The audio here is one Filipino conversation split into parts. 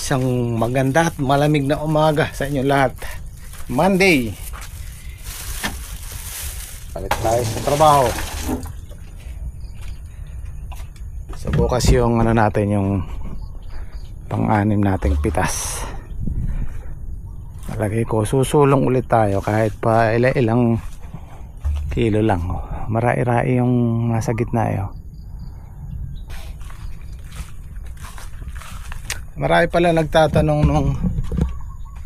Isang maganda at malamig na umaga sa inyo lahat. Monday. Balik tayo sa trabaho. So bukas yung ano natin, yung pang-anim nating pitas. Malagay ko susulong ulit tayo kahit pa ilang kilo lang. Marai-rai yung nasa gitna eh. Marami pala nagtatanong nung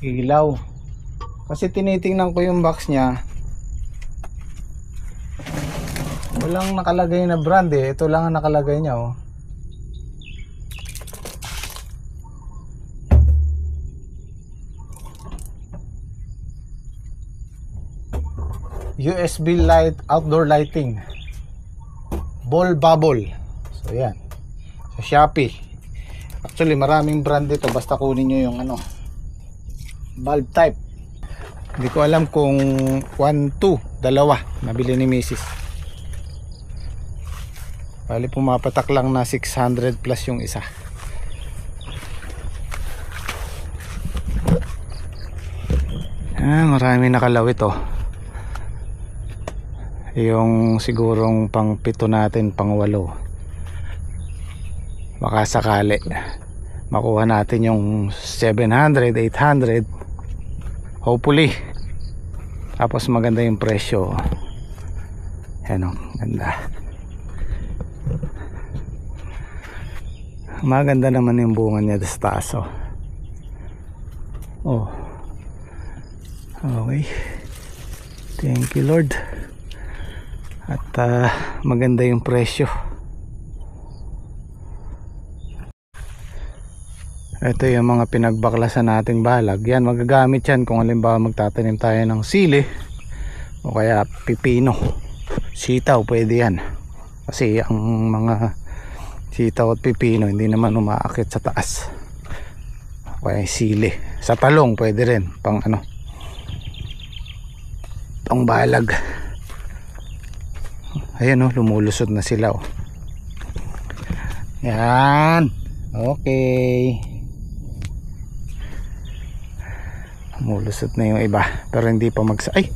ilaw. Kasi tinitingnan ko yung box niya. Walang nakalagay na brand eh. Ito lang ang nakalagay niya oh. USB light, outdoor lighting. Ball bubble. So yan. Sa Shopee. Actually maraming brand dito, basta kunin nyo yung ano, bulb type. Hindi ko alam kung 1, 2, dalawa nabili ni Mrs. Bali pumapatak lang na 600 plus yung isa. Maraming nakalawit oh. Yung sigurong pang 7 natin, pang 8. Baka sakali makuha natin yung 700, 800 hopefully. Tapos maganda yung presyo. Yan o, ganda. Maganda naman yung bunga niya sa taas oh. Oh. Okay. Thank you Lord. At maganda yung presyo. Ito yung mga pinagbaklasan nating balag. Yan, magagamit yan kung halimbawa magtatanim tayo ng sili o kaya pipino, sitaw, pwede yan. Kasi ang mga sitaw at pipino hindi naman umaakit sa taas. O kaya sili. Sa talong pwede rin, pang ano, pang balag. Ayan oh, lumulusot na sila oh. Yan. Okay. Mulusot na yung iba pero hindi pa ay,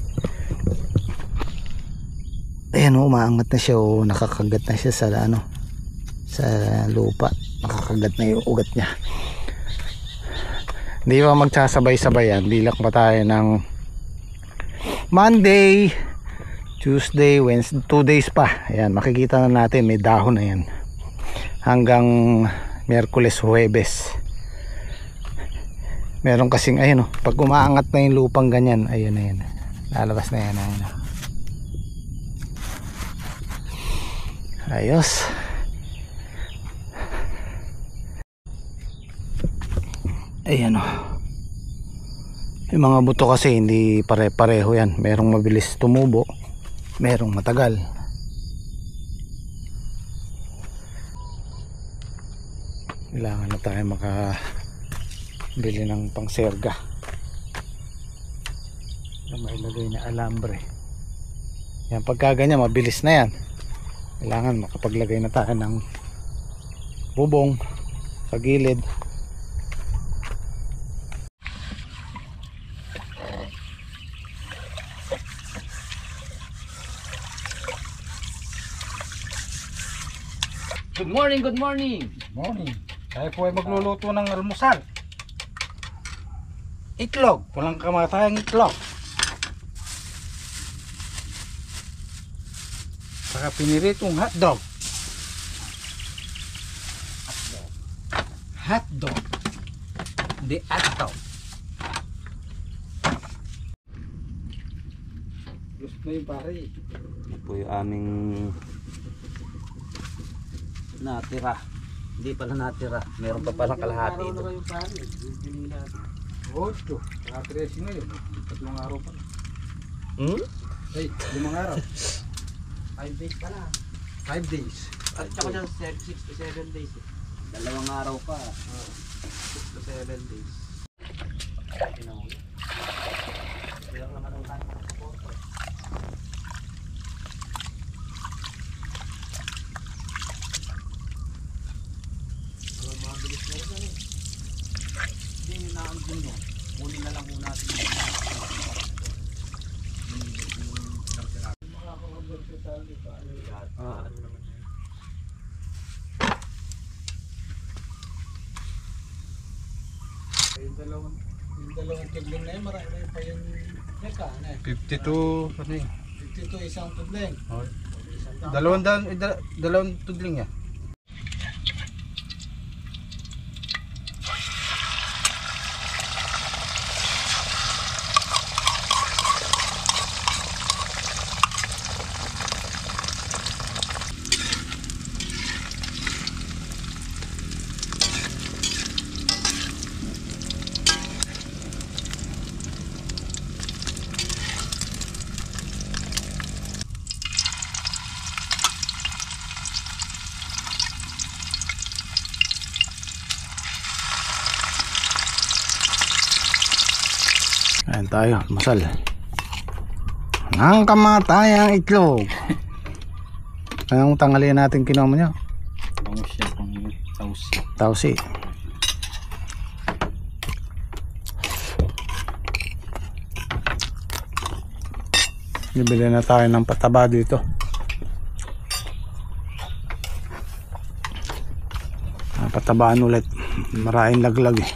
ayan o, umaangat na siya o, nakakagat na siya sa ano, sa lupa, nakakagat na yung ugat niya. Hindi pa magsasabay-sabay yan, bilang pa tayo ng Monday, Tuesday, Wednesday, 2 days pa. Ayan, makikita na natin may dahon na yan hanggang Miyerkules, Huwebes. Meron kasing ayun oh, pag umaangat na yung lupang ganyan, ayun na yan, lalabas na yan, ayun. Ayos. Ayan oh. Yung mga buto kasi hindi pare-pareho yan, merong mabilis tumubo, merong matagal. Kailangan na tayo bili ng pangserga na mailagay na alambre. Yan, pagka ganyan mabilis na yan, kailangan makapaglagay na tayo ng bubong sa gilid. Good morning, good morning. Good morning. Tayo po ay magluluto ng almusal. Itlog, walang kamatayang itlog. Saka piniritong hotdog. Hotdog. Hindi hotdog. Gusto na yung pare. Ito po yung aming natira. Hindi pala natira. Meron pa palang kalahati ito. Ocho. Nakatresi ngayon. 3 araw pa. Ay, 5 araw. 5 days pa lang. 5 days. At saka dyan 6 to 7 days eh. 2 araw pa. 6 to 7 days. Pinahuli. Kaya naman ang tayo ng support. Mabilis na rin. Ano naman yun? Yung dalawang kidling na yun, marami pa yung teka, ano eh. 52, ano eh. 52 isang kidling. Oh. Isang daan. Dalawang tudling ya. Ayan tayo, masal. Nang kamatayang itlog. Anong tanghalian natin kinuha mo niya? Bangus siya pang sausi. Tausi. Bibili na tayo ng pataba dito. Patabaan ulit. Maraming laglag eh.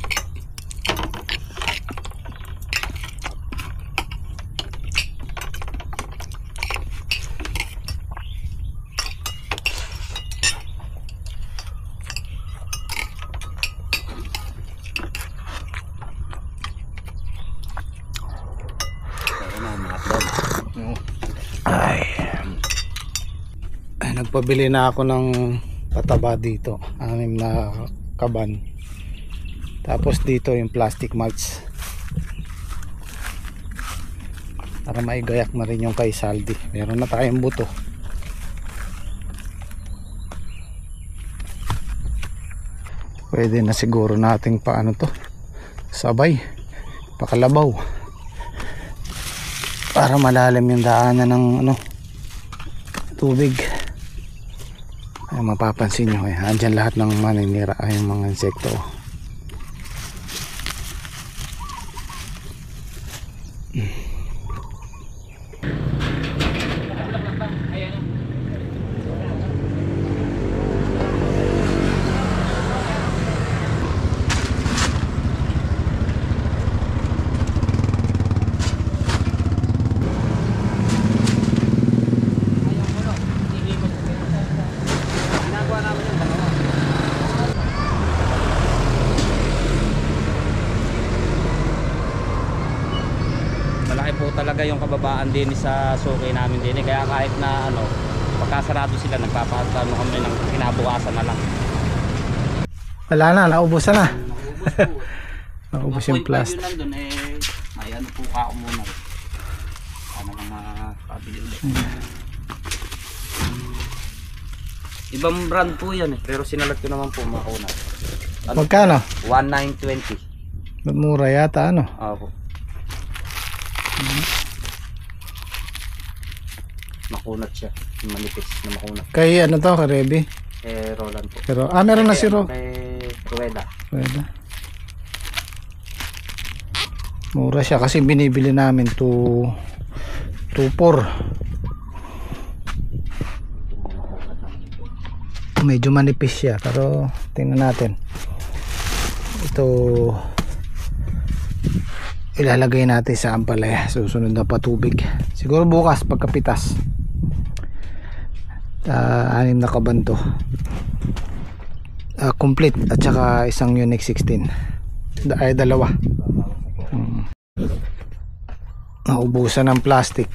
Ay, nagpabili na ako ng pataba dito, 6 na kaban, tapos dito yung plastic mulch para maigayak na rin yung kay Saldi. Meron na tayong buto. Pwede na siguro nating paano to, sabay pakalabaw para malalim yung daanan ng ano, tubig. Ay, mapapansin nyo eh, andyan lahat ng maninira ay mga insekto. Malaki po talaga yung kababaan din sa suki namin din, kaya kahit na ano, pagkasarado sila, nagpapatano kami ng kinabukasan na lang. Wala na, naubusan na. Naubos yung 2.5 plastic. yun nandun eh, may ano po ka muna rin. Ano lang makabili ulit. Ibang brand po yan eh, pero sinalat ko naman po mauna. Ano? Magkano? 1920. Mura yata ano. Opo. Makunat siya, manipis na makunat. Kay ano to, kay Reby? Roland po. Pero meron na si Ro. Kay Rueda. Pwede. Mura siya kasi binibili namin 2.4. Medyo manipis siya, pero tingnan natin. Ito ilalagay natin sa ampalaya, susunod na patubig siguro bukas pagkapitas. 6 na kaban to, complete, at saka isang Unix 16 ay dalawa. Naubusan ng plastic.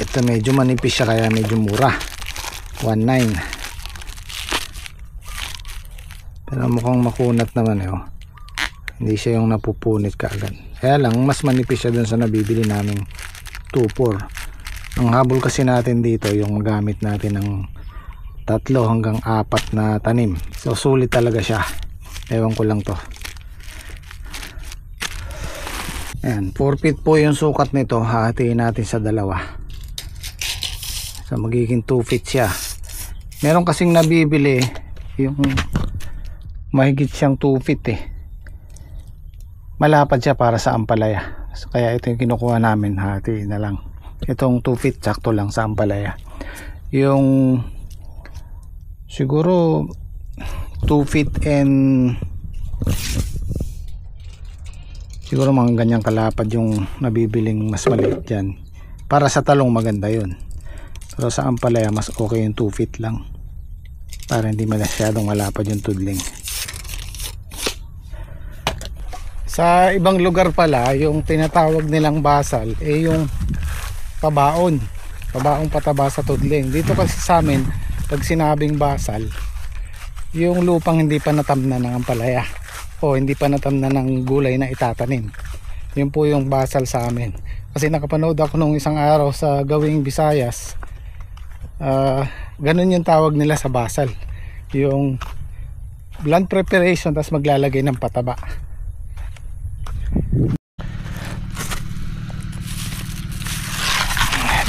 Ito medyo manipis siya kaya medyo mura, 19. pero mukhang makunat naman eh, oh. Hindi siya yung napupunit kaagad. Kaya lang mas manipis siya dun sa nabibili naming 2.4. Ang habol kasi natin dito yung gamit natin ng 3 hanggang 4 na tanim. So sulit talaga siya. Ewan ko lang to. Ayan, 4 feet po yung sukat nito. Hahatiin natin sa 2. So magiging 2 feet siya. Meron kasing nabibili yung mahigit siyang 2 feet eh. Malapad siya para sa ampalaya. So, kaya ito yung kinukuha namin, hati na lang. Itong 2 feet sakto lang sa ampalaya. Yung siguro 2 feet and siguro mga ganyang kalapad yung nabibiling mas maliit dyan. Para sa talong maganda yun, pero sa ampalaya mas okay yung 2 feet lang para hindi masyadong malapad yung tudling. Sa ibang lugar pala yung tinatawag nilang basal yung pabaong pataba sa tudling. Dito kasi sa amin pag sinabing basal, yung lupang hindi pa natamnan ng ampalaya o hindi pa natamnan ng gulay na itatanim, yun po yung basal sa amin. Kasi nakapanood ako nung isang araw sa Gawing Visayas, ganun yung tawag nila sa basal, yung land preparation tapos maglalagay ng pataba.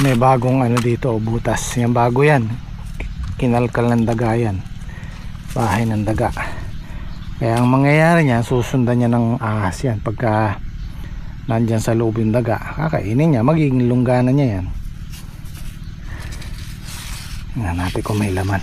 May bagong ano dito, butas. Yan bago yan, kinalkal ng daga yan, bahay ng daga. Kaya ang mangyayari niya, susundan niya ng ahas yan. Pagka nandyan sa loob yung daga, kakainin niya, magiging lungganan niya yan. Tingnan natin kung may laman.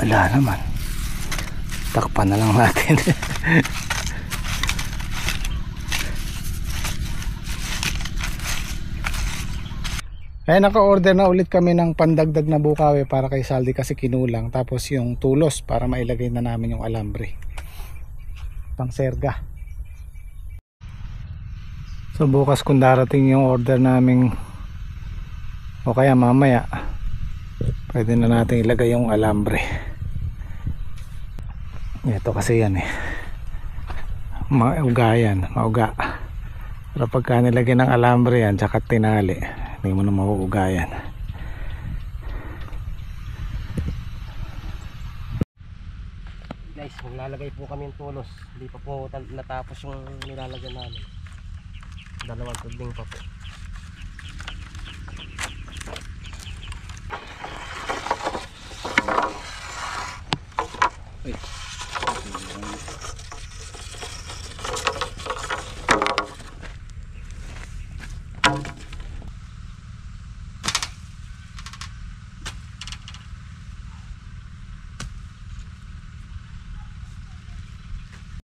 Wala naman, takpan na lang natin. Naka-order na ulit kami ng pandagdag na bukawi para kay Saldi kasi kinulang, tapos yung tulos para mailagay na namin yung alambre pang serga. So bukas kung darating yung order naming o kaya mamaya, pwede na natin ilagay yung alambre. Ito kasi yan mauga yan, mauga. Pero pagka nilagay ng alambre yan tsaka tinali, hindi mo na mauuga yan. Guys, maglalagay po kami ng tulos. Hindi pa po natapos yung nilalagyan namin. 2 tudling pa po.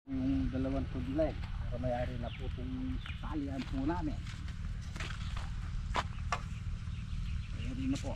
Yung 2 tudlay, para mayari na po itong salihan po namin. Mayari na po.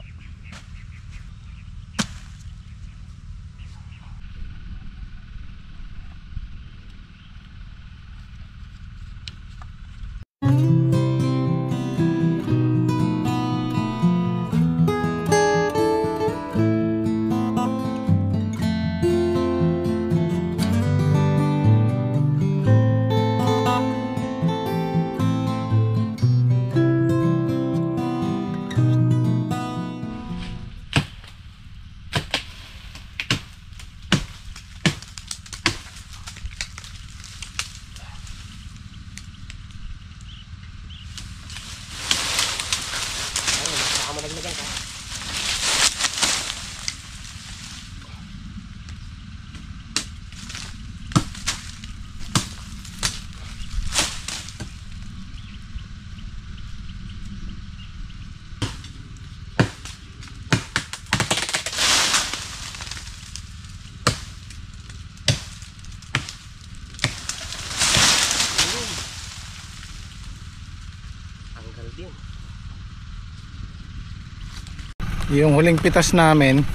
Yung huling pitas namin,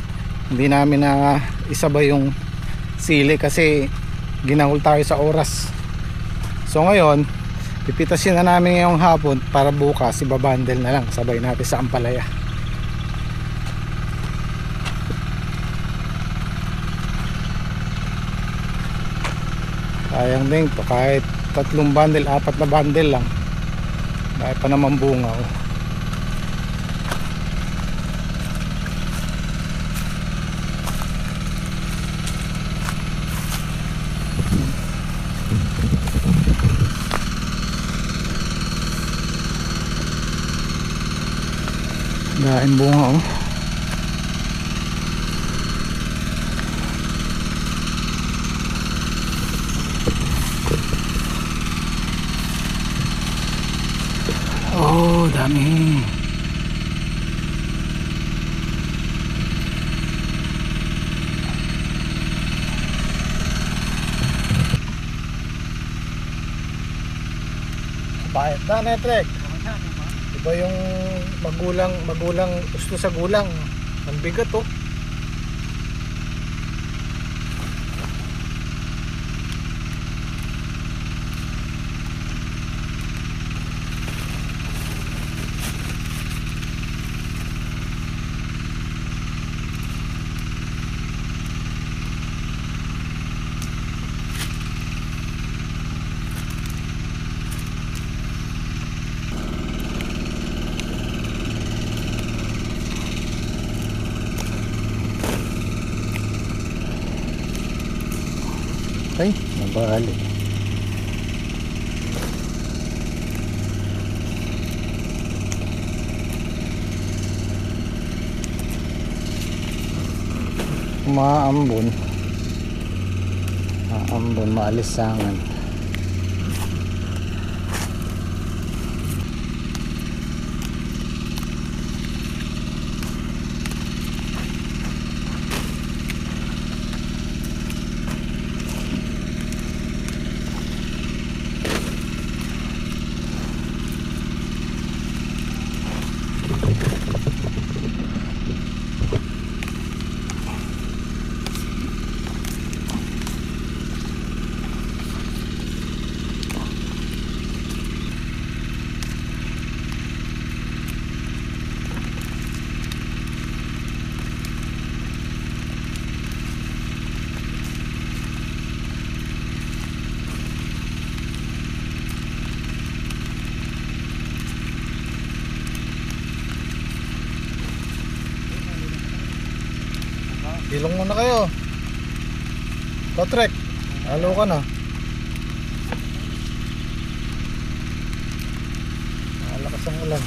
hindi namin na isabay yung sili kasi ginahol tayo sa oras. So ngayon, pipitasin na namin ngayong hapon para bukas ibabundle na lang, sabay natin sa ampalaya. Sayang din to, kahit 3 bundle, 4 na bundle lang, dahil pa naman bunga. Lain bunga oh. Oh, dami. Bayad na, Netrek. Iba yung magulang gusto sa gulang. Ang bigat oh. Ay, nabali. Maambon. Maambon, maalisangan. Ilong muna kayo. Patrick, halo ka na. Malakas ang ulan.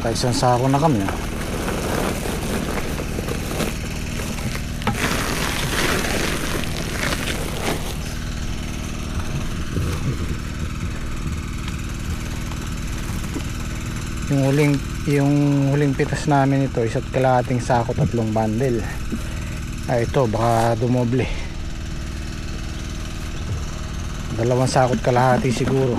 Nakaisang sako na kami. Yung huling pitas namin ito, 1.5 sako, 3 bundle. Ito baka dumoble. 2 sakot kalahati siguro.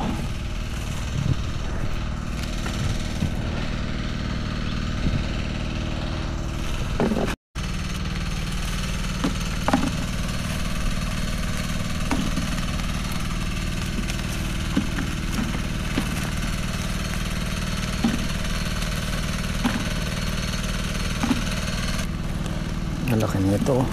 Malaki nito.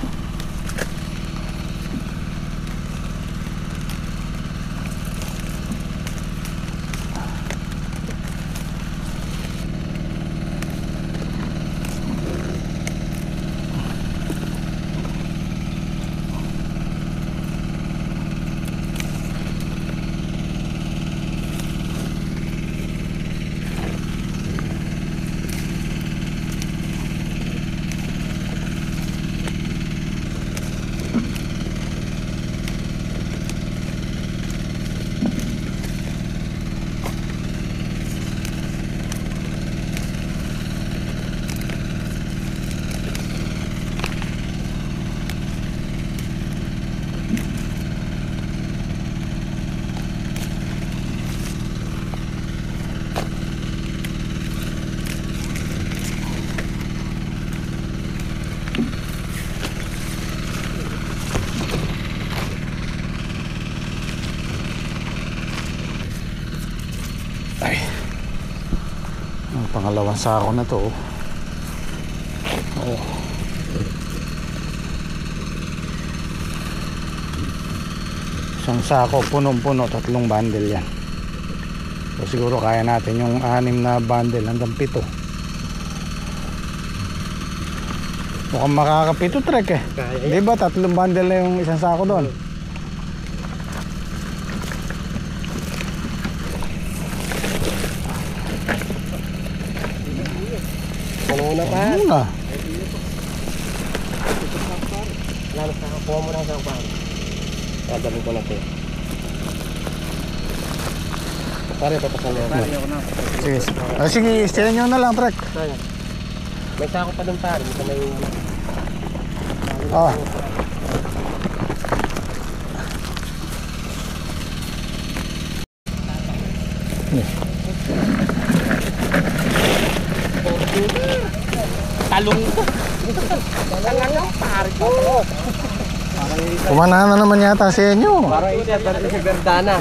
Ay, ang pangalawang sako na to. Oh. Isang sako punong-puno, 3 bundle yan. So siguro kaya natin yung 6 na bundle hanggang 7. Mukhang makakapito trek eh. Di ba 3 bundle na yung isang sako doon? Ano na pa? Ano na? Lalo sa kuha mo lang sa kuha. Dadalhin ko na ito. Pare, papasan mo. Sige, sige, stay nyo na lang trek. May sako pa doon pare. May Ah. talong ko. Talangang pare ko. Kumana na naman yata sa inyo. Parang isa si Verdana.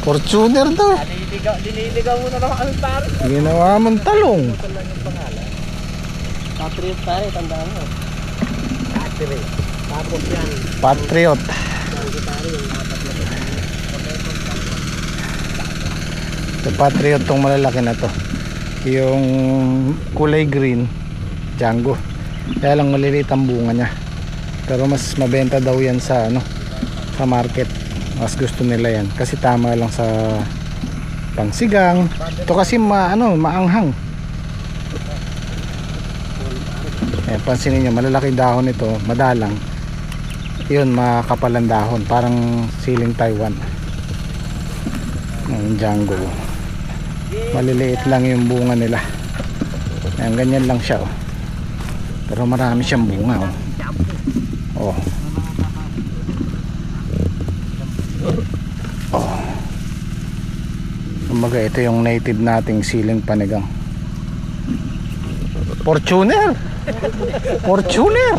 Fortuner daw. Diniligaw mo na naman kami pare. Ginawa mong talong. Patriot pare, tandaan mo. Patriot. Tapos yan. Patriot. Ito Patriot tong malalaki na to. Yung kulay green, Django. Kaya lang maliliit ang bunga niya. Pero mas mabenta daw yan sa ano, sa market. Mas gusto nila yan kasi tama lang sa pangsigang. Ito kasi maanghang. Pansinin nyo, malalaki dahon ito, madalang. Yun, makapalang dahon, parang siling Taiwan. Ang Django. Maliliit lang yung bunga nila. Ayan, ganyan lang siya, oh. Pero marami siyang bunga, oh. Oh. Oh. Kumbaga, ito yung native nating siling panigang. Fortuner! Fortuner!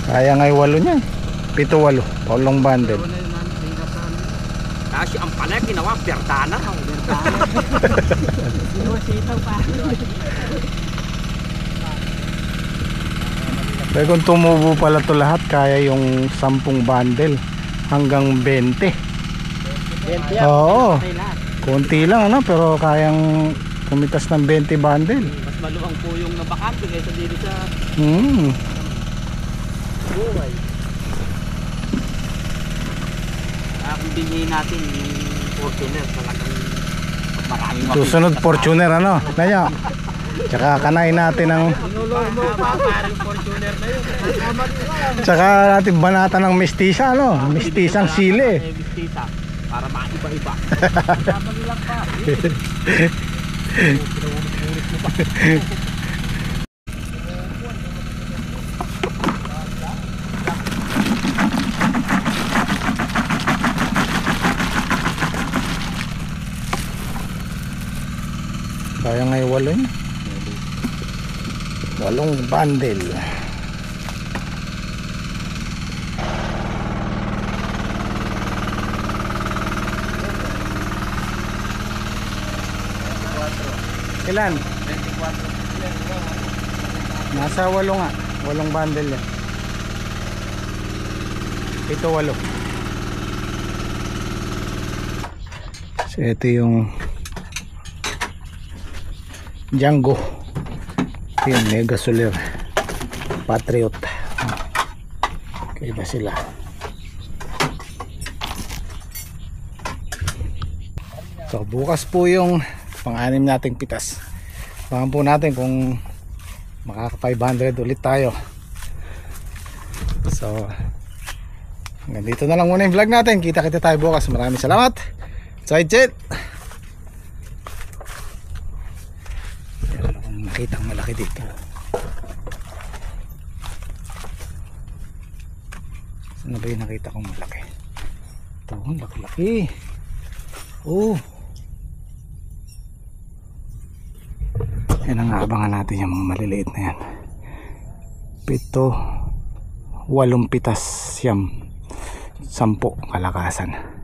Kaya nga'y 8 niyan. 7-8. Paulong bundle. Kasi ang pala ginawa, Verdana. Inuwasitaw pa. Pero kung tumubo pala to lahat, kaya yung 10 bundle hanggang 20. Oo. Konti lang pero kayang kumitas ng 20 bundle. Mas maluwang po yung nabakante kaysa dito sa... buhay. Kung bilhin natin yung Fortuner, talagang maraming Susunod Fortuner ano? Kaya. Tsaka kanain natin ang parang Fortuner na yun. tsaka natin banata ng mestiza ano? Mestisang sili. Mistisa, para maiba-iba. Tama lang pa. Kaya ngay 8 yun. 8 bundle. Ilan? 24. Nasa 8 nga. 8 bundle yan. Ito 8. So ito yung Django. Ito yung Mega Solar Patriot. Kaiba sila. So bukas po yung pang-anim nating pitas. Baka po natin kung makaka 500 ulit tayo. So hanggang dito na lang muna yung vlog natin. Kita-kita tayo bukas. Maraming salamat. Sidejet. Nakita ang malaki dito. Saan ba yung nakita kong malaki? Ito, laki-laki. Oh. Yan ang abangan natin yung mga maliliit na yan. 7, 8 pitas siyam, 10 kalakasan.